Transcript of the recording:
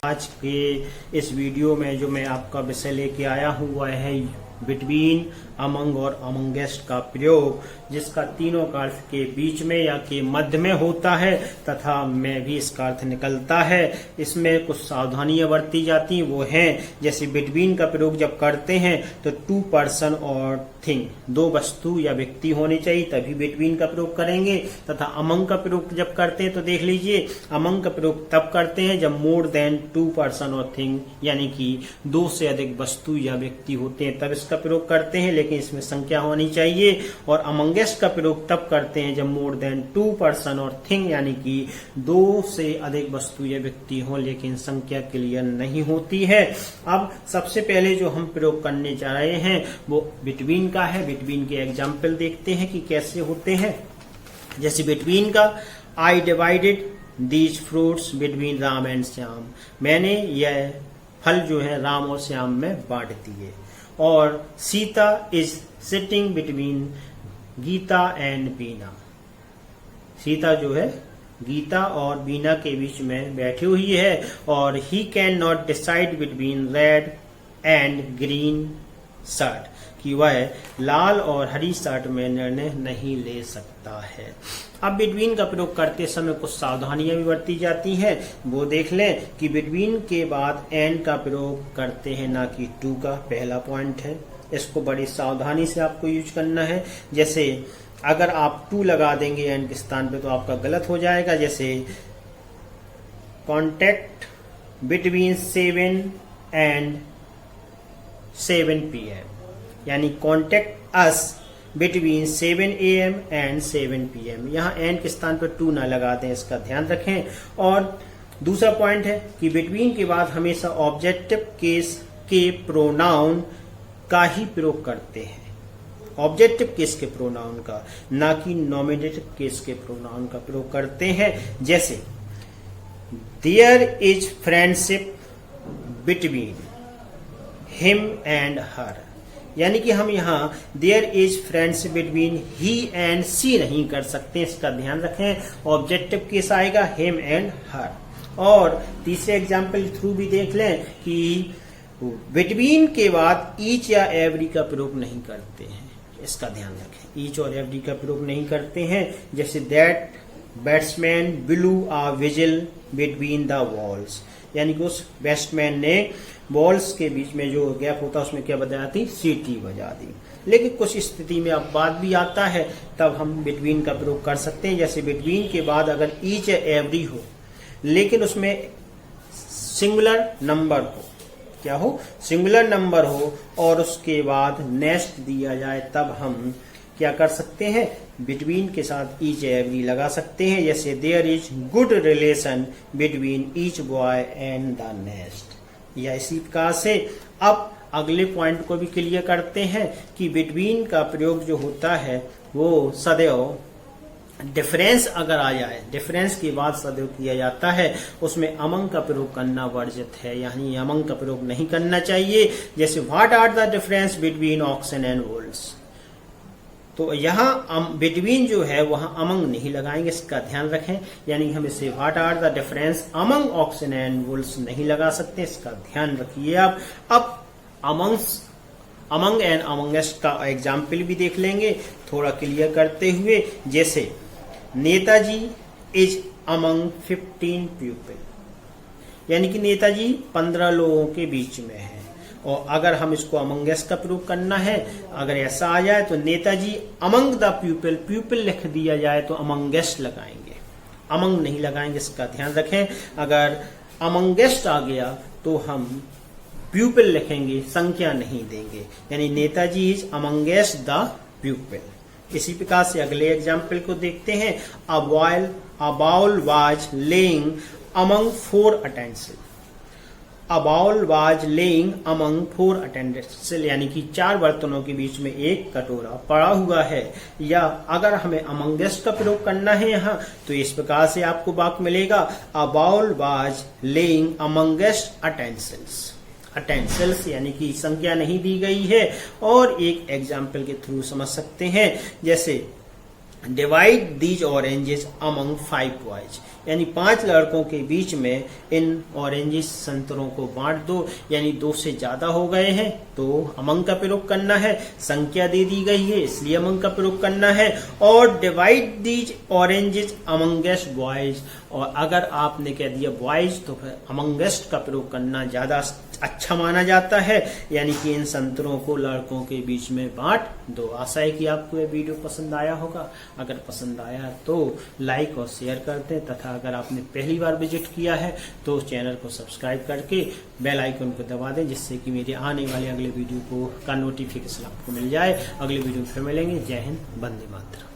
आज के इस वीडियो में जो मैं आपका विषय लेके आया हूँ वह है बिटवीन, अमंग और अमंगेस्ट का प्रयोग, जिसका तीनों का अर्थ के बीच में या के मध्य में होता है तथा में भी इसका अर्थ निकलता है। इसमें कुछ सावधानियां बरती जाती हैं, वो हैं जैसे बिटवीन का प्रयोग जब करते हैं तो टू पर्सन और थिंग, दो वस्तु या व्यक्ति होने चाहिए तभी बिटवीन का प्रयोग करेंगे। तथा अमंग का प्रयोग जब करते हैं तो देख लीजिए, अमंग का प्रयोग तब करते हैं जब मोर देन टू पर्सन और थिंग, यानी कि दो से अधिक वस्तु या व्यक्ति होते हैं तब इसका प्रयोग करते हैं, लेकिन इसमें संख्या होनी चाहिए। और अमंगेस्ट का प्रयोग तब करते हैं जब मोर देन टू पर्सन और थिंग, यानी कि दो से अधिक वस्तु या व्यक्ति हो लेकिन संख्या क्लियर नहीं होती है। अब सबसे पहले जो हम प्रयोग करने जा रहे हैं वो बिटवीन का है। बिटवीन के एग्जाम्पल देखते हैं कि कैसे होते हैं। जैसे बिटवीन का, I divided these fruits between Ram and Shyam, मैंने यह फल जो है राम और श्याम में बांट दिए। और Sita is sitting between Gita and Bina, Sita जो है गीता और बीना के बीच में बैठी हुई है। और he can not decide between red and green shirt, कि वह लाल और हरी शर्ट में निर्णय नहीं ले सकता है। अब बिटवीन का प्रयोग करते समय कुछ सावधानियां भी बरती जाती हैं, वो देख लें कि बिटवीन के बाद एंड का प्रयोग करते हैं, ना कि टू का। पहला पॉइंट है, इसको बड़ी सावधानी से आपको यूज करना है। जैसे अगर आप टू लगा देंगे एंड के स्थान पे तो आपका गलत हो जाएगा। जैसे कॉन्टेक्ट बिटवीन 7 एंड 7 PM, यानी contact us between 7 AM and 7 PM। यहाँ एंड के स्थान पर टू ना लगा दें, इसका ध्यान रखें। और दूसरा पॉइंट है कि बिटवीन के बाद हमेशा ऑब्जेक्टिव केस के प्रोनाउन का ही प्रयोग करते हैं, ऑब्जेक्टिव केस के प्रोनाउन का, ना कि नॉमिनेटिव केस के प्रोनाउन का प्रयोग करते हैं। जैसे there is friendship between him and her, यानी कि हम यहाँ there is friendship between he and she नहीं कर सकते, इसका ध्यान रखें। ऑब्जेक्टिव केस आएगा हिम एंड हर। और तीसरे एग्जाम्पल थ्रू भी देख लें कि बिटवीन के बाद ईच या एवरी का प्रयोग नहीं करते हैं, इसका ध्यान रखें। ईच और एवरी का प्रयोग नहीं करते हैं। जैसे that batsman blue a vigil between the walls, यानी कि उस बैट्समैन ने बॉल्स के बीच में जो गैप होता है उसमें क्या बजा दी, सीटी बजा दी। लेकिन कुछ स्थिति में अब बाद भी आता है तब हम बिटवीन का प्रयोग कर सकते हैं। जैसे बिटवीन के बाद अगर ईच या एवरी हो लेकिन उसमें सिंगुलर नंबर हो, क्या हो, सिंगुलर नंबर हो और उसके बाद नेक्स्ट दिया जाए, तब हम क्या कर सकते हैं, बिटवीन के साथ ईच एवरी लगा सकते हैं। जैसे there is good relation between each boy and the nest, या इसी प्रकार से। अब अगले पॉइंट को भी क्लियर करते हैं कि बिटवीन का प्रयोग जो होता है वो सदैव डिफरेंस अगर आ जाए, डिफरेंस के बाद सदैव किया जाता है, उसमें अमंग का प्रयोग करना वर्जित है, यानी अमंग का प्रयोग नहीं करना चाहिए। जैसे what are the difference between oxen and wolves, तो यहाँ बिटवीन जो है वहां अमंग नहीं लगाएंगे, इसका ध्यान रखें। यानी हम इसे what are the difference among oxen and wolves नहीं लगा सकते, इसका ध्यान रखिए आप। अब अमंग एंड अमंगेस्ट का एग्जाम्पल भी देख लेंगे थोड़ा क्लियर करते हुए। जैसे नेताजी इज अमंग 15 पीपल, यानी कि नेताजी 15 लोगों के बीच में है। और अगर हम इसको अमंगेस्ट का प्रयोग करना है, अगर ऐसा आ जाए तो Netaji among the people, people लिख दिया जाए तो अमंगेस्ट लगाएंगे, अमंग नहीं लगाएंगे, इसका ध्यान रखें। अगर अमंगेस्ट आ गया तो हम प्यूपिल लिखेंगे, संख्या नहीं देंगे, यानी Netaji is amongst the pupil. इसी प्रकार से अगले एग्जाम्पल को देखते हैं। A bowl was laying among 4 utensil, a bowl was laying among 4 utensil, यानी कि 4 बर्तनों के बीच में एक कटोरा पड़ा हुआ है। या अगर हमें अमंगेस्ट का प्रयोग करना है यहाँ तो इस प्रकार से आपको वाक्य मिलेगा, a bowl was laying amongst utensils. Utensils यानी कि संख्या नहीं दी गई है, और एक एग्जाम्पल के थ्रू समझ सकते हैं। जैसे divide these oranges among 5 boys, यानी 5 लड़कों के बीच में इन ऑरेंजेस संतरों को बांट दो, यानी 2 से ज्यादा हो गए हैं तो अमंग का प्रयोग करना है। संख्या दे दी गई है इसलिए अमंग का प्रयोग करना है। और divide these oranges amongst boys, और अगर आपने कह दिया बॉयज तो फिर अमंगेस्ट का प्रयोग करना ज्यादा अच्छा माना जाता है, यानी कि इन संतरों को लड़कों के बीच में बांट दो। आशा है कि आपको यह वीडियो पसंद आया होगा। अगर पसंद आया तो लाइक और शेयर कर दें, तथा अगर आपने पहली बार विजिट किया है तो चैनल को सब्सक्राइब करके बेल आइकन को दबा दें, जिससे कि मेरे आने वाले अगले वीडियो का नोटिफिकेशन आपको मिल जाए। अगले वीडियो में फिर मिलेंगे। जय हिंद, वंदे मातरम।